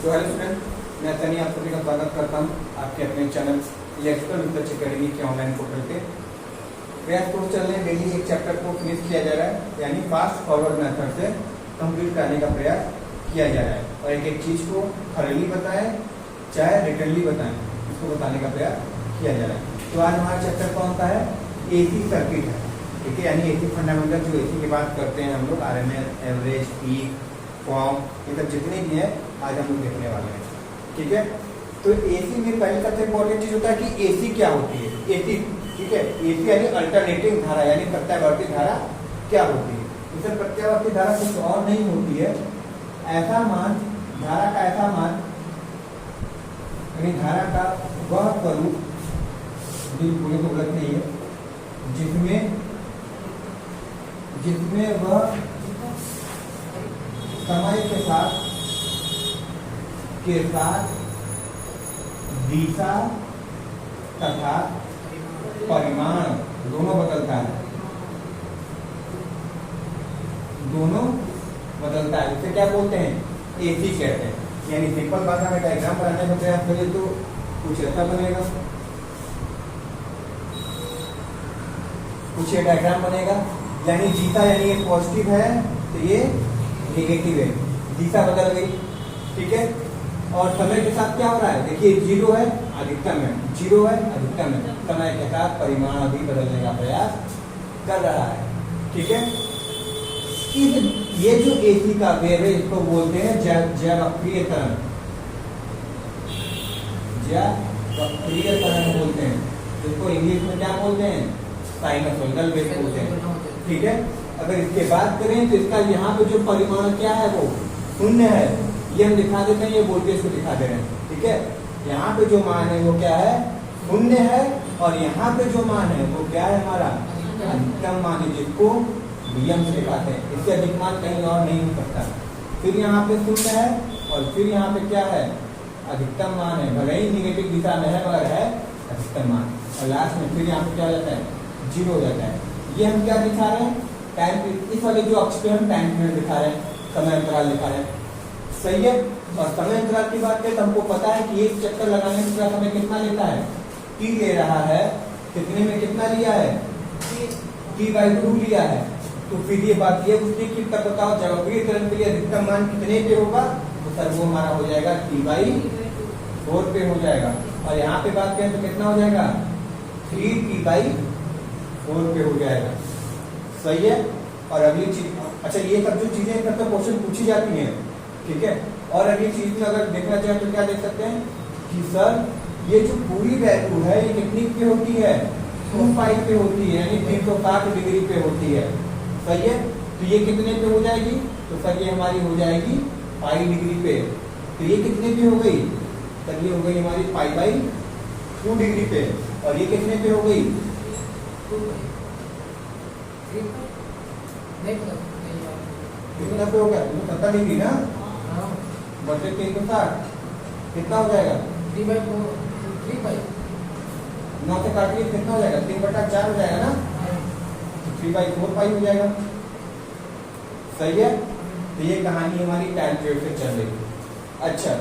तो hello student, मैं तनी आप सभी का स्वागत करता हूं आपके अपने चैनल इलेक्ट्रिकल रिसर्च अकेडमी के ऑनलाइन पोर्टल पे। क्रैश कोर्स चल रहे हैं, डेली एक चैप्टर को फिनिश किया जा रहा है, यानी फास्ट फॉरवर्ड मेथड से कंप्लीट करने का प्रयास किया जा रहा है और एक एक चीज़ को थॉरली बताएं चाहे रिटर्नली बताएं, इसको बताने का प्रयास किया जा रहा है। तो आज हमारा चैप्टर कौन सा है? AC सर्किट है, ठीक है, यानी AC फंडामेंटल जो AC की बात करते हैं हम लोग, RMS, एवरेज, पीक, फॉर्म, ये सब जितने भी हैं आज हम लोग देखने वाले हैं, ठीक है। तो AC में पहले सबसे इम्पोर्टेंट चीज होता है कि AC क्या होती है। AC, ठीक है, AC यानी अल्टरनेटिंग धारा, यानी प्रत्यावर्ती धारा क्या होती है। इसे प्रत्यावर्ती धारा कुछ और नहीं होती है, ऐसा मान, धारा का ऐसा मान, यानी धारा का वह स्वरूप, पूरे को गलत नहीं है, जिसमें वह समय के साथ दिशा तथा परिमाण दोनों बदलता है, इसे क्या बोलते हैं? AC कहते हैं। यानी सिंपल भाषा में डायग्राम बनाने का प्रयास करें तो कुछ ऐसा बनेगा, कुछ ये डायग्राम बनेगा, यानी दिशा, यानी ये पॉजिटिव है तो ये नेगेटिव है, दिशा बदल गई, ठीक है। और समय के साथ क्या हो रहा है? देखिए, 0 है अधिकतम है, 0 है अधिकतम है, समय के साथ परिमाण भी बदलने का प्रयास कर रहा है, ठीक है। ये जो AC का वेव है इसको बोलते हैं ज्यावक्रीय तरंग, ज्यावक्रीय तरंग बोलते हैं, जिसको इंग्लिश में क्या बोलते हैं? साइनसोइडल वेव बोलते हैं, ठीक है। अगर इसके बात करें तो इसका यहाँ पे जो परिमाण क्या है वो 0 है, ये हम दिखा देते हैं, ये वोल्टेज को दिखा दे रहे हैं, ठीक है। यहाँ पे जो मान है वो क्या है? 0 है, और यहाँ पे जो मान है वो क्या है? हमारा अधिकतम मान है, जिसको Vm से दिखाते हैं, इससे अधिक मान कहीं और नहीं हो सकता। फिर यहाँ पे 0 है और फिर यहाँ पे क्या है? अधिकतम मान है, भले ही निगेटिव दिशा में है मगर है अधिकतम मान, और लास्ट में फिर यहाँ पे क्या हो जाता है? 0 हो जाता है। ये हम क्या दिखा रहे हैं? टाइम, इस वाले जो अक्ष पे हम टाइम पीरियड दिखा रहे हैं, समय अंतराल दिखा रहे हैं, सही है। और समय अंतराल की बात करें तो हमको पता है कि एक चक्कर लगाने में समय कितना लेता है? T ले रहा है, कितने में कितना लिया है? T/2 लिया है। तो फिर ये बात ये पूछती है कि तब बताओ ज्यावक्रीय तरंग के लिए अधिकतम मान कितने पे होगा? तो सर वो हमारा हो जाएगा T/4 पे हो जाएगा, और यहाँ पे बात करें तो कितना हो जाएगा? 3T/4 पे हो जाएगा, सही है। और अगली चीज, अच्छा, ये सब जो चीजें तो क्वेश्चन पूछी जाती हैं, ठीक है। और अगली चीज में अगर देखना चाहें तो क्या देख सकते हैं कि सर ये जो पूरी वैल्यू है ये कितनी पे होती है? 2π पे होती है, यानी 360 डिग्री पे होती है, सही है। तो ये कितने पे हो जाएगी? तो सर ये हमारी हो जाएगी π डिग्री पे। तो ये कितने पे हो गई? सर ये हो गई हमारी π/2 डिग्री पे, और ये कितने पे हो गई? कितना पे हो गया? 70 डिग्री ना, बटे 360 कितना हो जाएगा? 3/4, 9 से काटिए कितना हो जाएगा? 3/4 हो जाएगा ना, 3/4π हो जाएगा, सही है। तो ये कहानी हमारी टाइम पीरियड से चल रही। अच्छा,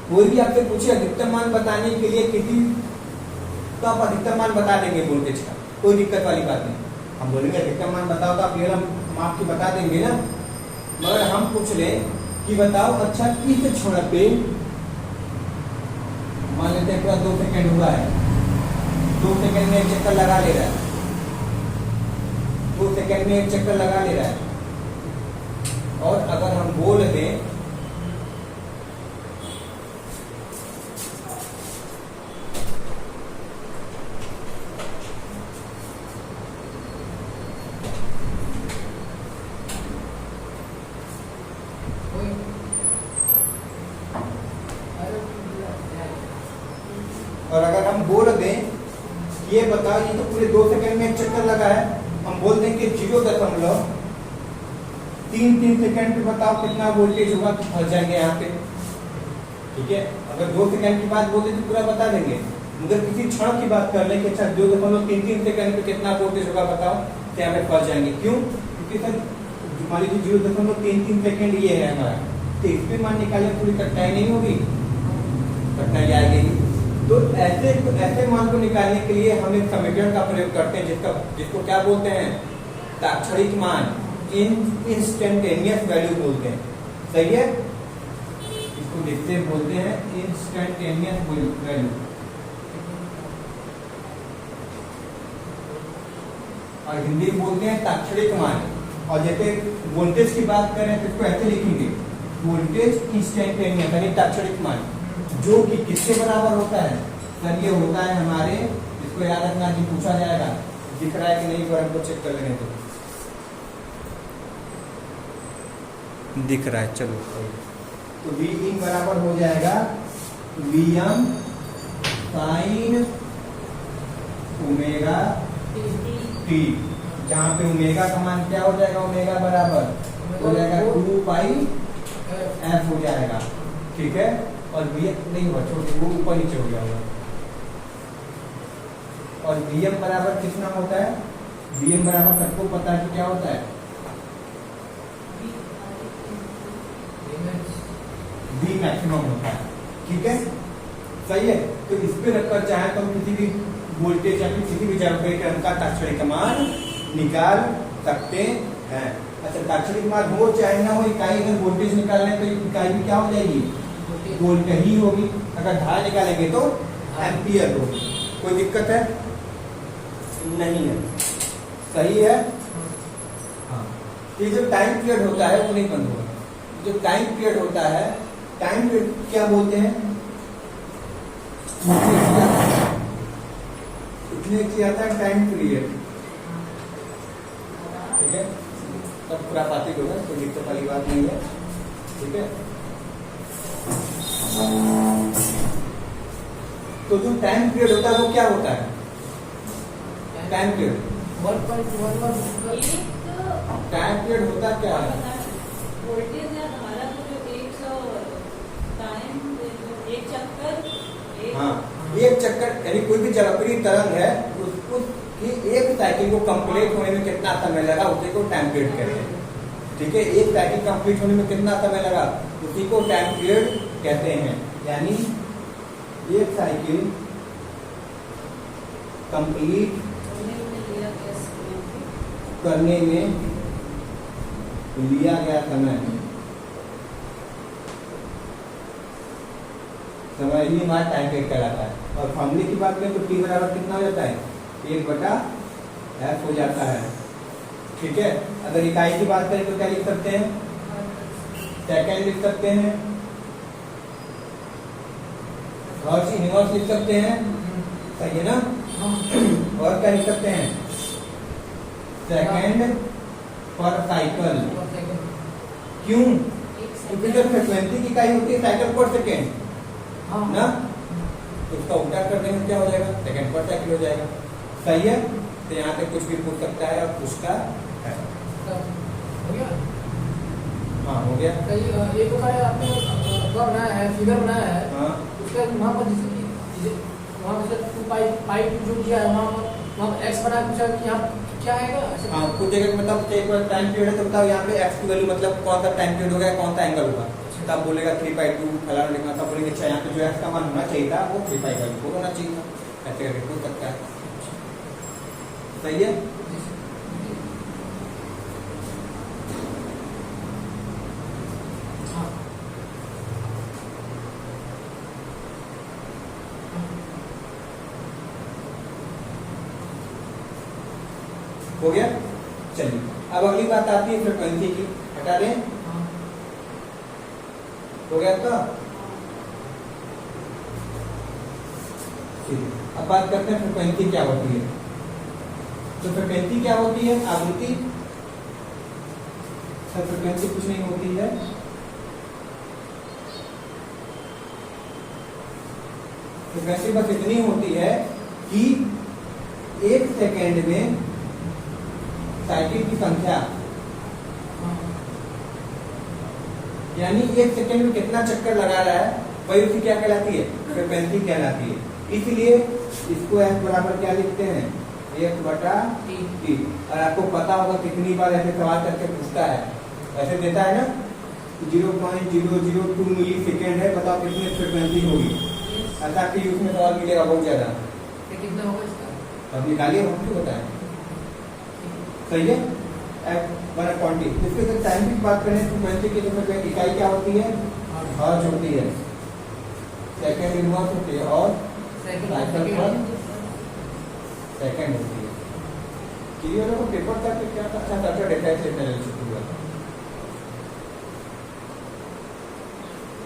कोई भी आपसे पूछे अधिकतम मान बताने के लिए किसी, तो आप अधिकतम मान बता देंगे वोल्टेज का, कोई दिक्कत वाली बात नहीं। हम बोलेंगे अधिकतम मान बताओ तो आप ये हम आपकी बता देंगे ना, मगर हम पूछ ले कि बताओ, अच्छा इस क्षण पे मान लेते हैं पूरा 2 सेकंड हुआ है, 2 सेकंड में एक चक्कर लगा ले रहा है, 2 सेकंड में एक चक्कर लगा ले रहा है, और अगर हम बोल दें ये बताओ, ये तो पूरे 2 सेकंड में एक चक्कर लगा है, हम बोल देंगे 0.33 सेकंड पे बताओ कितना वोल्टेज होगा, तो फंस जाएंगे यहाँ पे, ठीक है। अगर 2 सेकंड की बात बोलते तो पूरा बता देंगे, मगर किसी क्षण की बात कर ले कि अच्छा 2.33 सेकंड पे कितना वोल्टेज होगा बताओ, तो यहाँ पे फंस जाएंगे। क्यों? क्योंकि सर मान लीजिए 0.33 सेकंड ये है हमारा, तो स्पीड मान निकालने में थोड़ी कठिनाई नहीं होगी, कठिनाई आएगी। तो ऐसे मान को निकालने के लिए हम एक समीकरण का प्रयोग करते हैं जिसको क्या बोलते हैं, ताक्षणिक मान, इंस्टेंटेनियस वैल्यू बोलते हैं। सही है, इसको देखते बोलते हैं इंस्टेंटेनियस वैल्यू, और हिंदी में बोलते हैं ताक्षणिक मान। और जैसे वोल्टेज की बात करें तो इसको ऐसे लिखेंगे, वोल्टेज इंस्टेंटेनियस यानी ताक्षणिक मान, जो कि किसके बराबर होता है सर, ये होता है हमारे, इसको याद रखना कि पूछा जाएगा, दिख रहा है कि नहीं, हमको चेक कर लेने तो दिख रहा है। चलो तो वी इन बराबर हो जाएगा Vm साइन ओमेगा टी, जहाँ पे ओमेगा का मान क्या हो जाएगा, ओमेगा बराबर हो जाएगा 2 पाई एफ हो जाएगा, ठीक है। और वी नहीं हुआ, छोटे वो ऊपर नीचे हो गया होगा। और Vm बराबर कितना होता है, Vm बराबर सबको पता है कि क्या होता है, V मैक्सिमम होता है, ठीक है, सही है। तो इस पे रखकर चाहे तो हम किसी भी वोल्टेज या फिर किसी भी जगह के का ताक्षणिक मान निकाल सकते हैं। अच्छा, ताक्षणिक मान हो चाहे ना हो, इकाई अगर वोल्टेज निकालने तो इकाई भी क्या हो जाएगी, वोल्ट ही होगी। अगर धारा निकालेंगे तो एम्पियर होगी। कोई दिक्कत है नहीं है, सही है। हाँ, ये जो टाइम पीरियड होता है वो नहीं बंद होगा। जो टाइम पीरियड होता है, टाइम पीरियड क्या बोलते हैं, इतने किया था टाइम पीरियड, ठीक है, तब पूरा पातिक होगा, कोई दिक्कत वाली बात नहीं है, ठीक है। तो जो टाइम पीरियड होता है वो क्या होता है, टाइम पीरियड, टाइम पीरियड होता क्या है, वोल्टेज या धारा को जो एक चक्कर, हाँ, एक चक्कर यानी कोई भी जलपरी तरंग है उसको कि एक साइकिल को कंप्लीट होने में कितना समय लगा, उसी को टाइम पीरियड कहते हैं, ठीक है। एक साइकिल कंप्लीट होने में कितना समय लगा, उसी को टाइम पीरियड कहते हैं। यानी एक साइकिल कंप्लीट करने में लिया गया समय ही हमारा टाइम पीरियड कहलाता है। और फॉर्मूले की बात करें तो टी बराबर कितना हो जाता है, 1/f हो जाता है, ठीक है। अगर इकाई की बात करें तो क्या लिख सकते हैं, सेकेंड लिख सकते हैं, हर्ट्ज यूनिवर्स लिख सकते हैं, सही है ना। और क्या लिख सकते हैं, सेकेंड पर साइकिल। क्यों, क्योंकि जब फ्रीक्वेंसी की इकाई होती है साइकिल पर सेकेंड ना, तो उसका उल्टा कर देंगे क्या हो जाएगा, सेकेंड पर साइकिल हो जाएगा, सही है। तो यहाँ पे कुछ भी पूछ सकता है और पूछता है, हो गया। हाँ हो गया। ये तो क्या आपने बनाया है, फिगर बनाया है, हाँ, उसका वहाँ पर जैसे वहाँ पर 2 पाई जो किया है वहाँ पर x बना पूछा कि यहाँ क्या आएगा। हाँ, कुछ जगह मतलब एक बार टाइम पीरियड है तो बताओ यहाँ पे x की वैल्यू मतलब कौन सा टाइम पीरियड होगा, कौन सा एंगल होगा, तब बोलेगा 3/2 फलाना लिखना, तब बोलेंगे अच्छा यहाँ पे जो x का मान होना चाहिए था वो 3/4 होना चाहिए था, ऐसे करके पूछ सकता है, सही है। हो गया। चलिए अब अगली बात आती है फ्रीक्वेंसी की, हटा दें, हो गया तो अब बात करते हैं फ्रीक्वेंसी क्या होती है। तो फ्रीक्वेंसी क्या होती है, आवृत्ति। सर फ्रीक्वेंसी कुछ नहीं होती है, फ्रीक्वेंसी बस इतनी होती है कि एक सेकेंड में साइकिल की संख्या, यानी एक सेकेंड में कितना चक्कर लगा रहा है वही उसकी क्या कहलाती है, फ्रीक्वेंसी कहलाती है। इसलिए इसको f बराबर क्या लिखते हैं, 1/t। और आपको पता होगा कितनी बार ऐसे सवाल करके पूछता है, ऐसे देता है ना 0.002 मिली सेकेंड है, बताओ कितनी फ्रिक्वेंसी होगी। ऐसा कि उसमें सवाल मिलेगा बहुत ज्यादा, ये कितना होगा इसका? अब निकालिए, हम क्यों बताएं। सही है। क्वांटिटी इसके अगर टाइम की बात करें फ्रिक्वेंसी की, तो फिर इकाई क्या होती है? हर्ट्ज होती है। सेकंड इनवर्स होती है और साइकिल पर सेकंड होती है। क्लियर है? पेपर तक क्या अच्छा करके डेटा सेट एनालिसिस हुआ।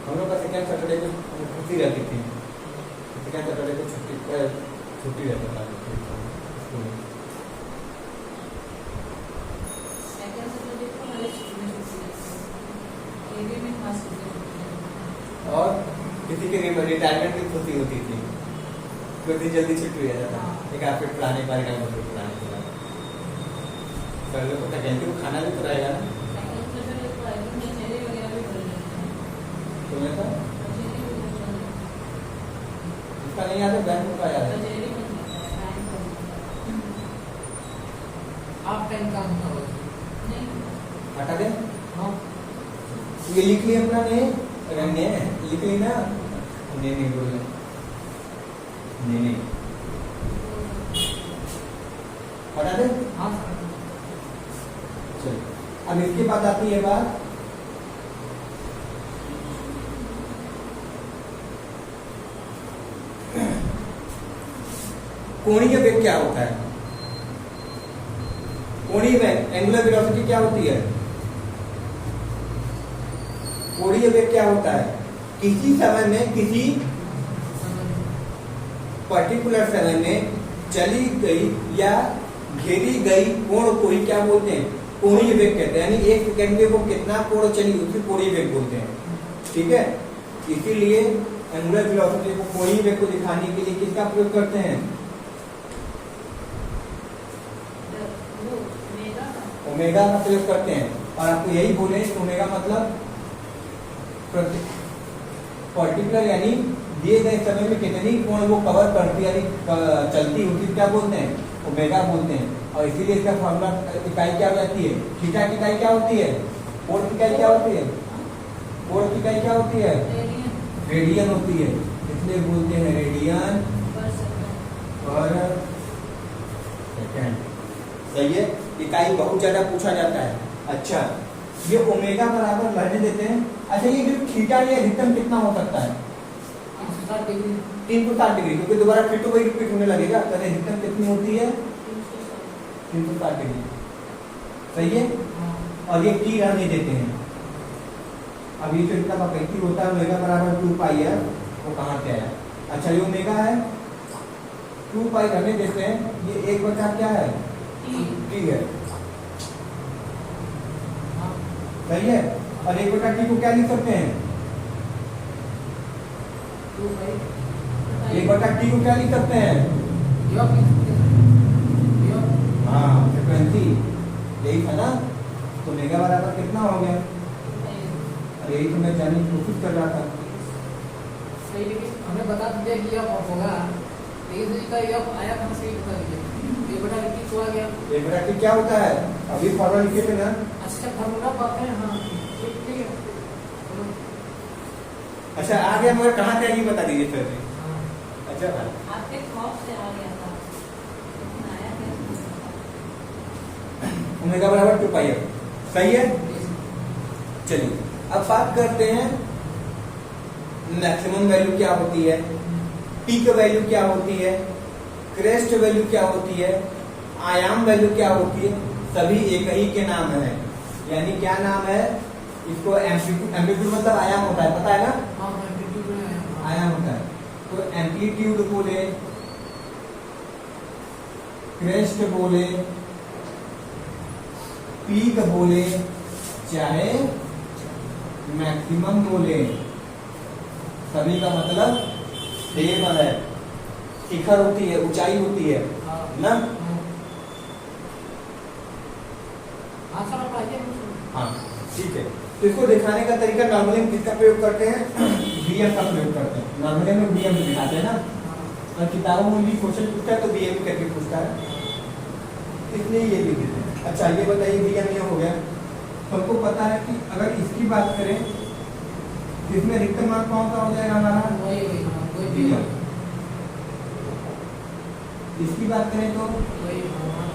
हम लोग का सेकंड सैटरडे को छुट्टी रहती थी, सेकंड सैटरडे को छुट्टी रहता था स्कूल में। सेकंड सैटरडे को हमारे स्कूल में छुट्टी रहती है, एवी में खास छुट्टी रहती है। और किसी के रिटायरमेंट की खुशी होती थी, क्योंकि जल्दी छुट्टी हो जाता था। एक आप फिर पुराने बारे का पुराने कर लो, पता कैंटीन को खाना भी तो रहेगा ना। सेकंड सैटरडे को आई थिंक चेहरे वगैरह भी बदल जाते हैं, तुम्हें था चेहरे भी बदल जाते हैं, इसका नहीं आता, बैंक का याद है। चेहरे बन जाता है, बैंक बन जाता है। हाफ टाइम काम होगा नहीं, हटा दे, हाँ। ये लिख लिया अपना नहीं, अगर नहीं लिख ली ना, नहीं बोल रहे, नहीं हटा दे। हाँ चलो, अब इसके बाद आती है बात कोणीय वेग क्या होता है। कोणीय वेग एंगुलर वेलोसिटी क्या होती है। कोणीय वेग क्या होता है? किसी समय में, किसी पर्टिकुलर समय में चली गई या घेरी गई कोण को ही क्या बोलते हैं? कोणीय वेग कहते हैं। यानी एक सेकंड में वो कितना कोण चली उसे कोणीय वेग बोलते हैं। ठीक है, इसीलिए एंगुलर वेलोसिटी को कोणीय वेग को दिखाने के लिए किसका प्रयोग करते हैं? वो मेगा का ओमेगा का प्रयोग करते हैं। और आपको यही बोले ओमेगा मतलब पर्टिकुलर, यानी दिए गए समय में कितनी कोण वो कवर करती यानी चलती होती क्या बोलते हैं? ओमेगा बोलते हैं। और इसीलिए इसका फॉर्मूला इकाई क्या हो जाती है? थीटा की इकाई क्या होती है? कोण की इकाई क्या होती है? कोण की इकाई क्या होती है? रेडियन रेडियन होती है। इसलिए बोलते हैं रेडियन पर सेकंड। पर सेकंड। सही है, इकाई बहुत ज्यादा पूछा जाता है। अच्छा, ये ओमेगा बराबर रहने देते हैं। अच्छा, ये जो थीटा ये अधिकतम कितना हो सकता है? 360 डिग्री। 360 डिग्री, क्योंकि दोबारा फिर तो वही रिपीट होने लगेगा। तो अधिकतम कितनी होती है? 360 डिग्री। सही है, हाँ। और ये टी रहने देते हैं। अब ये जो इतना वैक्यूम होता है ओमेगा बराबर 2 पाई है, वो कहाँ से आया? अच्छा, ये ओमेगा है, 2 पाई रहने देते हैं। ये 1/, क्या है? टी है। हाँ। सही है, और 1/t को क्या लिख सकते हैं? 1/t को क्या लिख सकते हैं? हाँ, फ्रिक्वेंसी यही था ना। तो ओमेगा बराबर कितना हो गया? अरे यही तो मैं जानने की कोशिश कर रहा था। सही, लेकिन हमें बता दिया कि यह होगा, लेकिन इसका यह आया कहाँ से बता दिया? ये बटा लिखी तो आ गया। 1/t क्या होता है? अभी फॉर्मूला लिखे थे ना। अच्छा, फॉर्मूला बात है। हाँ, ठीक है। अच्छा, आ गया, मगर कहाँ से आएगी बता दीजिए सर। हाँ। अच्छा भाई, आपके खौफ से आ गया था, लेकिन आया कैसे? ओमेगा बराबर 2 पाई है। सही है। चलिए, अब बात करते हैं मैक्सिमम वैल्यू क्या होती है, पीक वैल्यू क्या होती है, क्रेस्ट वैल्यू क्या होती है, आयाम वैल्यू क्या होती है। सभी एक ही के नाम है। यानी क्या नाम है? इसको एम्पलीट्यूड मतलब आयाम होता है, पता है ना? हाँ, एम्पलीट्यूड में आया। आयाम होता है। तो एम्पलीट्यूड बोले, क्रेस्ट बोले, पीक बोले, चाहे मैक्सिमम बोले, सभी का मतलब सेम है। शिखर होती है, ऊंचाई होती है हाँ। ना। हाँ सर, आप आइए। हाँ, ठीक है। तो इसको दिखाने का तरीका नॉर्मली हम किसका प्रयोग करते हैं? बीएम का प्रयोग करते हैं। नॉर्मली हम बीएम दिखाते हैं ना, और किताबों में भी क्वेश्चन पूछता है तो बीएम करके पूछता है, इसलिए ये भी देते हैं। अच्छा, ये बताइए बीएम ये हो गया। सबको पता है कि अगर इसकी बात करें इसमें अधिकतम मान कौन सा हो जाएगा हमारा वही वही हाँ, वही भी भी है। इसकी बात करें तो वही हाँ,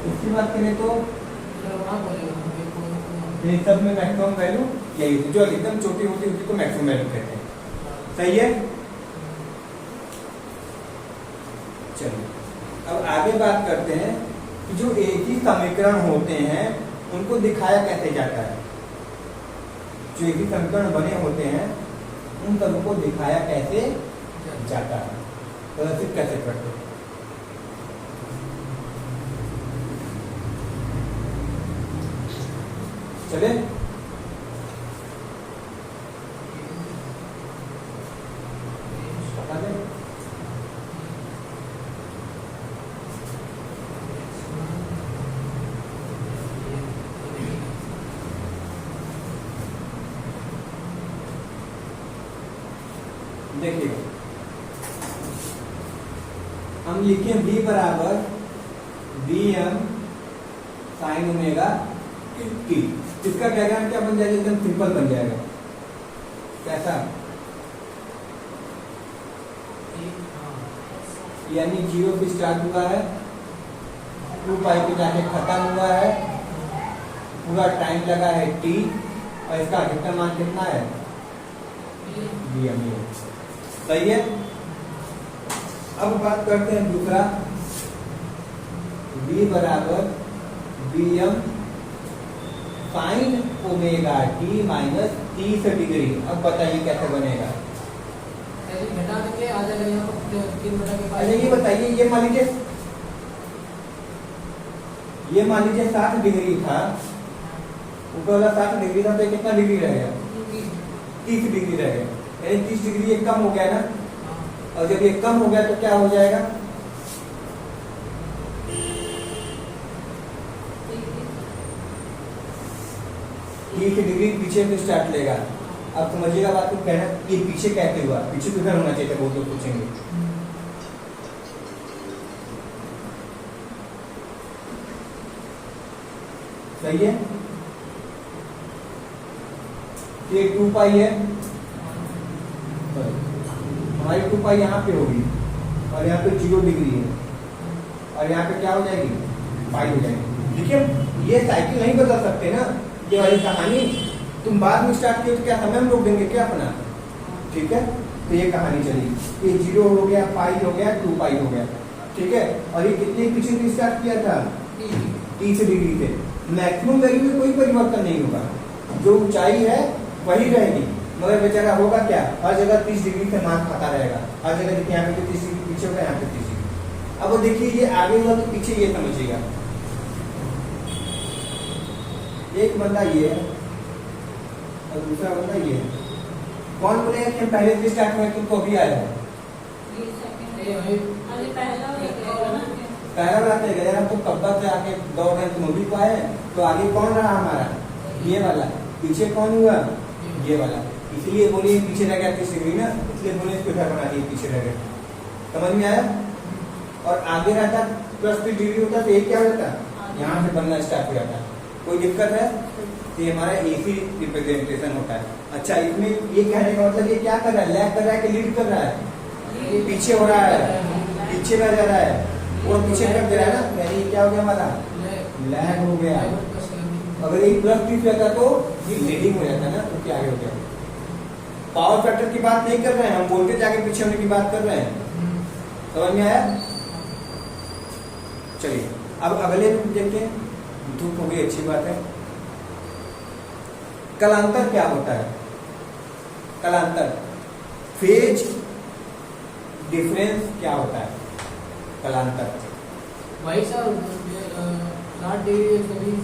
इसकी बात करें तो वहाँ बोलेगा वही को- इन सब में मैक्सिमम वैल्यू यही होती है। जो अधिकतम छोटी होती है उसको मैक्सिमम वैल्यू कहते हैं। सही है। चलिए अब आगे बात करते हैं कि जो एक ही समीकरण होते हैं उनको दिखाया कैसे जाता है। जो एक ही समीकरण बने होते हैं उन सबको दिखाया कैसे जाता है, प्रदर्शित कैसे करते हैं। चले बता दें। देखिए हम लिखे v बराबर B M sine omega T. इसका डायग्राम क्या बन जाएगा, एकदम सिंपल बन जाएगा। कैसा, यानी 0 पे स्टार्ट हुआ है, 2 पाई पे जाके खत्म हुआ है, पूरा टाइम लगा है t और इसका अधिकतम मान कितना है बी एम। सही है। अब बात करते हैं दूसरा, v बराबर B M sine omega T minus 30 degree. अब बताइए कैसे बनेगा। ऐसे घटा के आ जाएगा यहाँ पर 3 बटा के अच्छा ये बताइए, ये मान लीजिए 60 डिग्री था, ऊपर वाला 60 डिग्री था, तो ये कितना डिग्री रहेगा 30 डिग्री रहेगा। यानी 30 डिग्री ये कम हो गया ना, और जब ये कम हो गया तो क्या हो जाएगा, ठीक है। 30 डिग्री पीछे से स्टार्ट लेगा। अब समझिएगा बात को, कहना ये पीछे कैसे हुआ, पीछे किधर होना चाहिए था, वो लोग पूछेंगे। सही है। ये 2 पाई है, हमारी 2 पाई यहाँ पे होगी और यहाँ पे 0 डिग्री है और यहाँ पे क्या हो जाएगी पाई हो जाएगी। देखिए ये साइकिल नहीं बदल सकते ना, ये वाली कहानी तुम बाद में स्टार्ट किए तो क्या समय हम लोग देंगे क्या अपना। ठीक है, तो ये कहानी चली, ये 0 हो गया, पाई हो गया, 2 पाई हो गया। ठीक है, और ये कितने पीछे से स्टार्ट किया था 30 डिग्री से। मैक्सिमम वैल्यू में कोई परिवर्तन नहीं होगा, जो ऊंचाई है वही रहेगी, मगर बेचारा होगा क्या, हर जगह 30 डिग्री से मान खाता रहेगा। हर जगह देखिए यहाँ पे 30 डिग्री पीछे होगा, यहाँ पे 30 डिग्री। अब देखिए ये आगे हुआ तो पीछे ये समझिएगा। एक बंदा ये है और दूसरा बंदा ये है। कौन बोलेगा कि हम पहले से स्टार्ट हुए तुमको अभी आया है, ये सेकंड ये वही अरे पहला हो गया ना। पहला वाला तो गया, हम तो कब्बा से आके दौड़ रहे तुम अभी को आए, तो आगे कौन रहा हमारा ये वाला, पीछे कौन हुआ ये वाला। इसलिए बोलिए पीछे रह गया 30 डिग्री ना, इसलिए बोलिए इसको इधर बना दिए, पीछे रह गया। समझ में आया। और आगे रहता +30 डिग्री होता तो ये क्या होता, यहाँ से बनना स्टार्ट हो जाता। कोई दिक्कत है, तो ये हमारा एसी रिप्रेजेंटेशन होता है। अच्छा इसमें ये कहने का मतलब ये क्या कर रहा है, लैग कर रहा है कि लीड कर रहा है, ये पीछे हो रहा है, पीछे रह जा रहा है, वो पीछे कर दे रहा है ना, यानी क्या हो गया हमारा लैग हो गया। अगर ये +30 रहता तो ये लीडिंग हो जाता ना, तो क्या आगे हो गया। पावर फैक्टर की बात नहीं कर रहे हैं हम, वोल्टेज आगे पीछे होने की बात कर रहे हैं। समझ में आया। चलिए अब अगले में देखते हैं। धूप हो गई, अच्छी बात है। कलांतर क्या होता है, कलांतर फेज डिफरेंस क्या होता है, कलांतर वही सर 60 डिग्री 120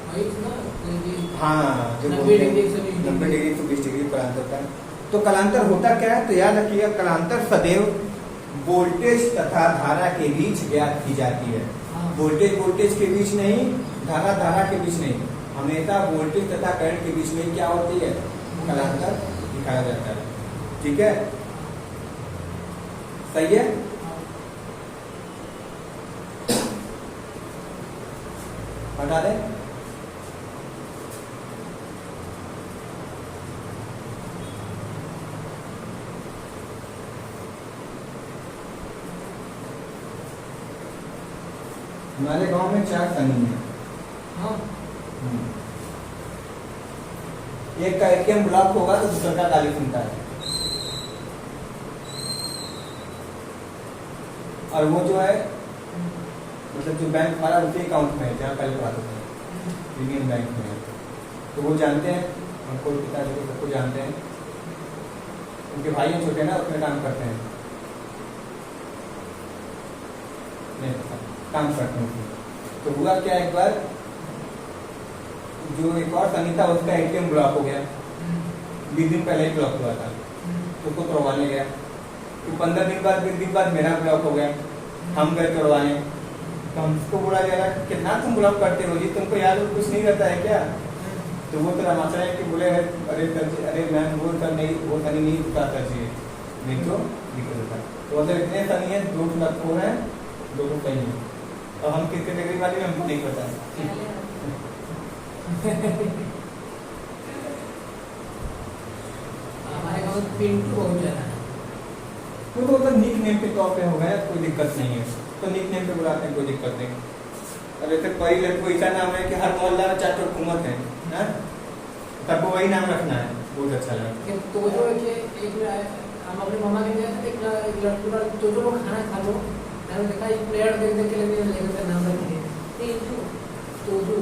वही ना हाँ जो 90 डिग्री 120 90 डिग्री 120 डिग्री कलांतर का। तो कलांतर होता क्या है, तो याद रखिएगा कलांतर सदैव वोल्टेज तथा धारा के बीच ज्ञात की जाती है। वोल्टेज के बीच नहीं, धारा के बीच नहीं, हमेशा वोल्टेज तथा करंट के बीच में क्या होती है, कलांतर दिखाया जाता है। ठीक है, सही है। हटा दे। हमारे गांव में 4 सनी है। हाँ एक का एटीएम ब्लॉक होगा तो दूसरा का गाली सुनता है। और वो जो है मतलब जो बैंक हमारा उनके अकाउंट में है जहाँ पहले पढ़ाते थे यूनियन बैंक में है, तो वो जानते हैं, हमको पिताजी को सबको जानते हैं। उनके भाई हैं छोटे ना, उसमें काम करते हैं, नहीं पता काम करते हैं उसमें। तो हुआ क्या, एक बार जो एक और सनी था उसका एटीएम ब्लॉक हो गया, 20 दिन पहले ही ब्लॉक हुआ था, तो उसको तोड़वाने गया। तो 15 दिन बाद 20 दिन बाद मेरा ब्लॉक हो गया, हम गए तोड़वाने। तो हमको बोला जा रहा है कितना तुम ब्लॉक करते हो जी, तुमको याद कुछ नहीं रहता है क्या? तो वो तो रमाचा है कि बोले अरे मैम वो सर नहीं, वो सनी नहीं उतारता चाहिए, नहीं तो दिक्कत होता है। तो अगर इतने सनी है, 2 लखों है, 2 सही है, और हम किस कैटेगरी वाले में हमको नहीं पता है। हमारे गाँव में पिंटू बहुत ज़्यादा है। वो तो मतलब निक नेम के तौर पे हो गया, कोई दिक्कत नहीं है, तो निक नेम पे बुलाते हैं, कोई दिक्कत नहीं। अब ऐसे कोई लड़को ऐसा नाम है कि हर मोहल्ला में 4 हुकूमत है ना, सबको वही नाम रखना है, बहुत अच्छा लगा। तो जो है कि एक हम अपने मामा के गए थे, एक लड़का तो जो लोग खाना खा लो, मैंने देखा एक प्लेयर देख देख के लेकर नाम रखेंगे तो जो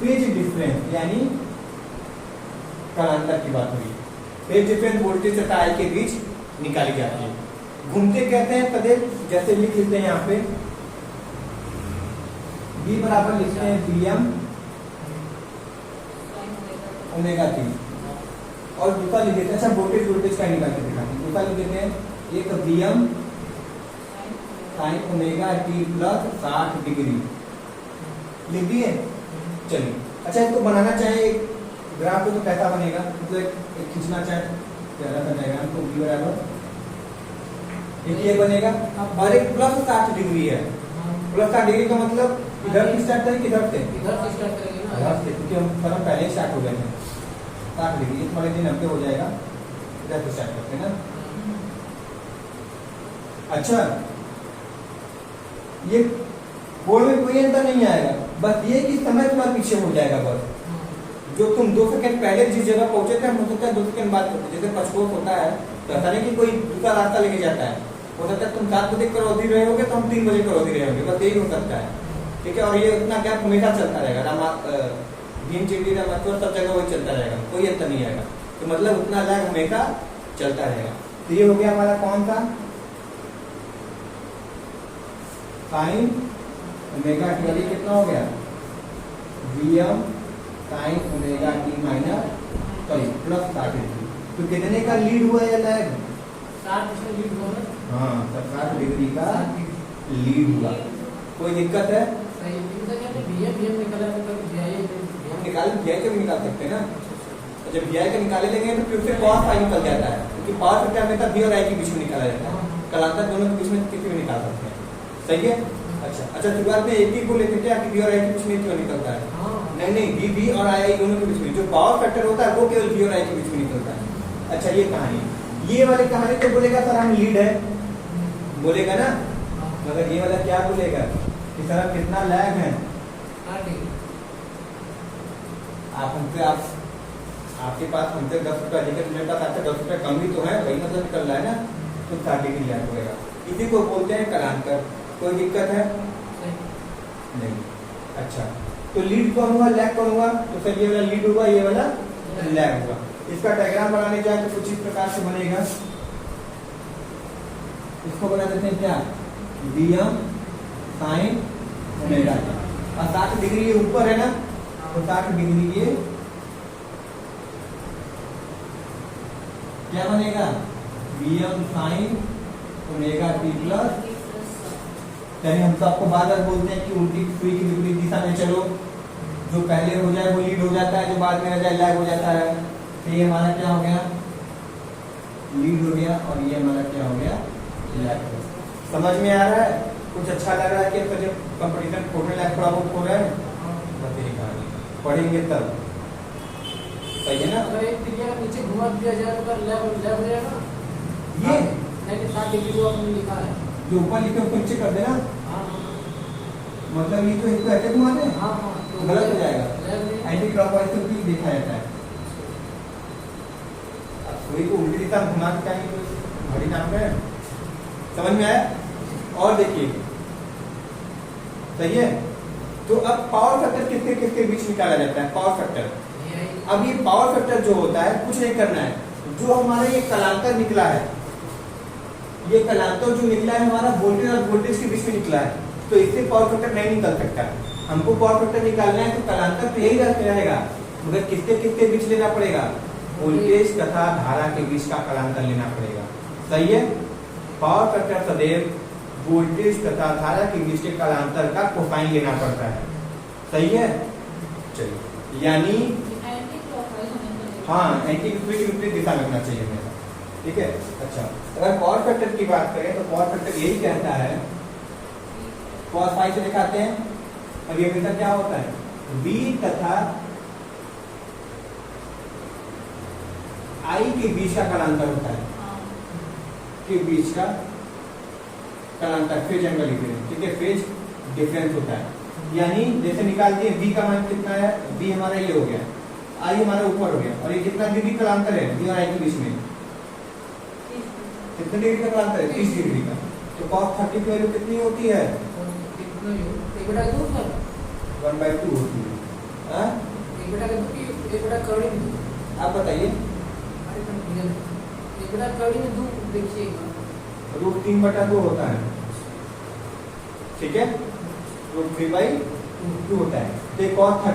फेज डिफरेंस यानी कालांतर की बात हुई। फेज डिफरेंस वोल्टेज तथा आई के बीच निकाली जाती है। घूमते कहते हैं पदे, जैसे लिख लेते हैं यहाँ पे B बराबर लिखते हैं Vm ओमेगा टी, और दूसरा लिख देते हैं, अच्छा वोल्टेज का निकाल के दिखाते हैं। दूसरा लिख देते हैं एक Vm sign omega T plus 60 degree लिख दिए। चलिए अच्छा, इसको बनाना चाहे एक ग्राफ को तो कैसा बनेगा, मतलब एक खींचना चाहे पहला सा डायग्राम तो B बराबर एक ये बनेगा, और एक प्लस 60 डिग्री है। प्लस 60 डिग्री का मतलब इधर की स्टार्ट करें किधर से, इधर से स्टार्ट करेंगे ना, इधर से, क्योंकि हम फर्म पहले ही स्टार्ट हो गए थे। 60 डिग्री इस वाले दिन 90 हो जाएगा, इधर से स्टार्ट करते हैं ना। अच्छा, ये बोर्ड में कोई अंतर नहीं आएगा, बस ये कि समय तुम्हारा पीछे हो जाएगा। बस जो तुम 2 सेकंड पहले जिस जगह पहुंचे थे, हो सकता है 2 सेकंड बाद पहुंचे। जैसे पचकोस होता है तो ऐसा नहीं कि कोई दूसरा रास्ता लेके जाता है, हो सकता है तुम 7 बजे करौदी रहे होगे तो हम 3 बजे करौदी रहे होंगे, बस यही हो सकता है, ठीक है। और ये उतना गैप हमेशा चलता रहेगा, भीमचेटी रामेश्वर सब जगह वही चलता रहेगा, कोई अंतर नहीं आएगा। तो मतलब उतना लैग हमेशा चलता रहेगा। तो ये हो गया हमारा कौन सा साइन ओमेगा टी, वाली कितना हो गया Vm sign omega T minus plus 60 degree. तो कितने का लीड हुआ या लैग? 60% लीड हुआ है। हाँ, 60 डिग्री का लीड हुआ। कोई दिक्कत है? सही है, क्या है बीएम निकला है तो हम निकाल VI का भी निकाल सकते हैं ना। तो जब VI का निकाले लेंगे तो फिर से cos फाई निकल जाता है, क्योंकि पावर फैक्टर में तब V और I के बीच में निकाला जाता है, कलांतर दोनों के बीच में किसी भी निकाल सकते हैं। सही है। अच्छा, शुरुआत में एक ही को लेकर क्या कि V और I के बीच में क्यों निकलता है? नहीं, V और I दोनों के बीच में जो पावर फैक्टर होता है वो केवल V और I के बीच में निकलता है। अच्छा, ये कहानी, ये वाली कहानी तो बोलेगा सर हम लीड है, बोलेगा ना, मगर ये वाला क्या बोलेगा कि सर हम कितना लैग है। आप हमसे आपके पास हमसे 10 रुपया अधिक, मेरे पास आपसे 10 रुपया कम भी तो है, वही मतलब निकल रहा है ना, तो 60 डिग्री लैग होगा। इसी को बोलते हैं कलांतर। कोई दिक्कत है? नहीं। अच्छा, तो लीड कौन हुआ, लैग कौन हुआ? तो सर ये वाला लीड हुआ, ये वाला लैग हुआ। इसका डायग्राम बनाने जाए तो कुछ इस प्रकार से बनेगा। इसको बना देते हैं क्या, Vm साइन ओमेगा टी, और 60 डिग्री ये ऊपर है ना, तो 60 डिग्री ये क्या बनेगा, Vm sign omega T plus, यानी हम तो आपको बार बार बोलते हैं कि उल्टी सुई की विपरीत दिशा में चलो, जो पहले हो जाए वो लीड हो जाता है, जो बाद में रह जाए लैग हो जाता है। तो ये हमारा क्या हो गया, लीड हो गया, और ये हमारा क्या हो गया, लैग। समझ में आ रहा है? कुछ अच्छा लग रहा है कि आपका जब कंपटीशन खोलने लायक थोड़ा बहुत हो रहा है, बस यही कहानी, पढ़ेंगे तब, सही है ना। अगर एक क्रिया का नीचे घुमा दिया जाए तो लेफ्ट हो जाएगा ये 90 डिग्री जो आपने लिखा है। जो ऊपर लिखे उसको नीचे कर देना, हाँ मतलब ये तो इसको ऐसे घुमा दे, हाँ हाँ तो गलत हो जाएगा। लेफ्ट एंटी क्लॉकवाइज तो भी देखा जाता है। अब सुई को उल्टी दिशा में घुमा के चाहिए तो घड़ी नाम है, समझ में आया। और देखिए सही है। तो अब पावर फैक्टर किसके किसके बीच निकाला जाता है, पावर फैक्टर। अब ये पावर फैक्टर जो होता है कुछ नहीं करना है, जो हमारा ये कलांतर निकला है, ये कलांतर जो निकला है हमारा वोल्टेज और वोल्टेज के बीच में निकला है, तो इससे पावर फैक्टर नहीं निकल सकता। हमको पावर फैक्टर निकालना है तो कलांतर तो यही रहेगा, मगर किसके किसके बीच लेना पड़ेगा, वोल्टेज तथा धारा के बीच का कलांतर लेना पड़ेगा। सही है। पावर फैक्टर सदैव वोल्टेज तथा धारा के बीच के कलांतर का कोसाइन लेना पड़ता है। सही है। चलिए, यानी एंटी क्लॉकवाइज होने चाहिए। हाँ, एंटी विपरीत दिशा में होना चाहिए हमेशा। ठीक है। अच्छा, अगर पावर फैक्टर की बात करें तो पावर फैक्टर यही कहता है, cos फाई से दिखाते हैं, और ये हमेशा क्या होता है, V तथा I के बीच का कलांतर होता है, हाँ। के बीच का कलांतर, फेज एंगल डिफरेंस। ठीक है, फेज डिफरेंस होता है। यानी जैसे निकाल दिए V का मान कितना है, V हमारा ये हो गया, I हमारा ऊपर हो गया, और ये कितना डिग्री कलांतर है V और I के बीच में, कितने डिग्री का कलांतर है, 30 डिग्री का। तो cos 30 की वैल्यू कितनी होती है, 1/2 होती है। हाँ? आप बताइए। √3/2 होता है। ठीक है, √3/2 होता है। तो cos 30